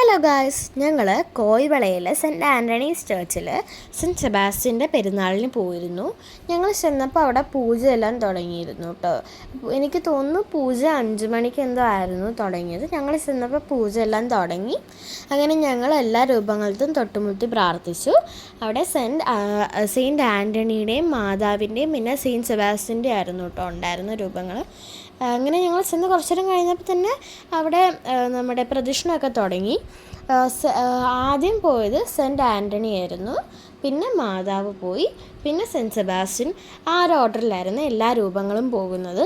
Hello guys, ഞങ്ങൾ കോയിവളയിലെ cent Antony's ചർച്ചിൽ cent സെബാസ്റ്റ്യൻ്റെ പെരുന്നാളിന് പോയിരുന്നു. ഞങ്ങൾ ചെന്നപ്പോൾ അവിടെ പൂജയെല്ലാം തുടങ്ങിയിരുന്നു കേട്ടോ. എനിക്ക് തോന്നുന്നു പൂജ 5 മണിക്ക് എന്തോ ആയിരുന്നു തുടങ്ങിയത്. ഞങ്ങൾ ചെന്നപ്പോൾ പൂജയെല്ലാം തുടങ്ങി. അങ്ങനെ ഞങ്ങൾ എല്ലാ രൂപങ്ങൾക്കും തൊട്ടുമുട്ടി പ്രാർത്ഥിച്ചു. അവിടെ സെയിൻറ്റ് ആൻ്റണിയുടെയും മാതാവിൻ്റെയും പിന്നെ സെയിൻറ്റ് സെബാസ്റ്റ്യൻ്റെ ആയിരുന്നു കേട്ടോ ഉണ്ടായിരുന്ന രൂപങ്ങൾ. അങ്ങനെ ഞങ്ങൾ ചെന്ന് കുറച്ചു നേരം കഴിഞ്ഞപ്പോൾ തന്നെ അവിടെ നമ്മുടെ പ്രദക്ഷിണമൊക്കെ തുടങ്ങി. ആദ്യം പോയത് സെൻറ്റ് ആൻ്റണി ആയിരുന്നു, പിന്നെ മാതാവ് പോയി, പിന്നെ സെൻറ്റ് സെബാസ്റ്റ്യൻ. ആ ഒരു ഓർഡറിലായിരുന്നു എല്ലാ രൂപങ്ങളും പോകുന്നത്.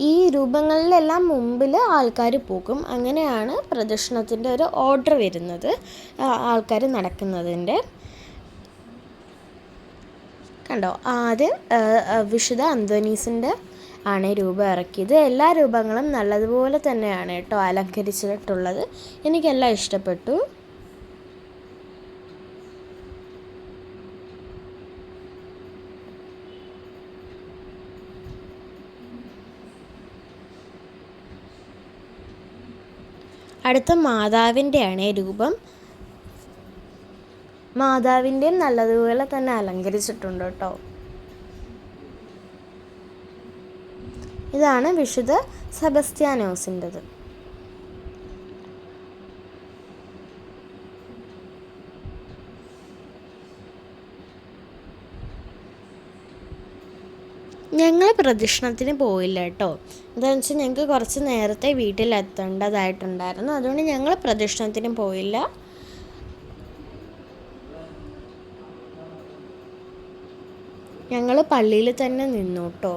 ഈ രൂപങ്ങളിലെല്ലാം മുമ്പിൽ ആൾക്കാർ പോകും. അങ്ങനെയാണ് പ്രദക്ഷിണത്തിൻ്റെ ഒരു ഓർഡർ വരുന്നത്, ആൾക്കാർ നടക്കുന്നതിൻ്റെ. കണ്ടോ, ആദ്യം വിശുദ്ധ അന്തോനീസിൻ്റെ ആണ് രൂപം ഇറക്കിയത്. എല്ലാ രൂപങ്ങളും നല്ലതുപോലെ തന്നെയാണ് കേട്ടോ അലങ്കരിച്ചിട്ടുള്ളത്. എനിക്കെല്ലാം ഇഷ്ടപ്പെട്ടു. അടുത്ത മാതാവിൻ്റെയാണ് രൂപം. മാതാവിൻ്റെയും നല്ലതുപോലെ തന്നെ അലങ്കരിച്ചിട്ടുണ്ട് കേട്ടോ. ഇതാണ് വിശുദ്ധ സെബസ്ത്യാനോസിൻ്റെത്. ഞങ്ങൾ പ്രദക്ഷിണത്തിന് പോയില്ല കേട്ടോ. എന്താണെന്ന് വെച്ചാൽ ഞങ്ങൾക്ക് കുറച്ച് നേരത്തെ വീട്ടിലെത്തേണ്ടതായിട്ടുണ്ടായിരുന്നു. അതുകൊണ്ട് ഞങ്ങൾ പ്രദക്ഷിണത്തിന് പോയില്ല. ഞങ്ങൾ പള്ളിയിൽ തന്നെ നിന്നു കേട്ടോ.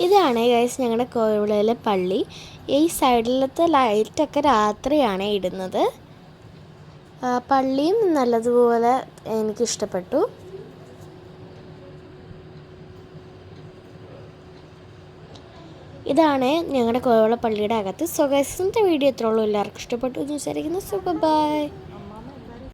ഇതാണ് ഗൈസ് ഞങ്ങളുടെ കോവിളയിലെ പള്ളി. ഈ സൈഡിലത്തെ ലൈറ്റൊക്കെ രാത്രിയാണ് ഇടുന്നത്. പള്ളിയും നല്ലതുപോലെ എനിക്കിഷ്ടപ്പെട്ടു. ഇതാണ് ഞങ്ങളുടെ കോവിള പള്ളിയുടെ അകത്ത്. സോ ഗൈസ്, ഇന്നത്തെ വീഡിയോ എത്രയുള്ളൂ, എല്ലാവർക്കും ഇഷ്ടപ്പെട്ടു എന്ന് വിചാരിക്കുന്നു. So by.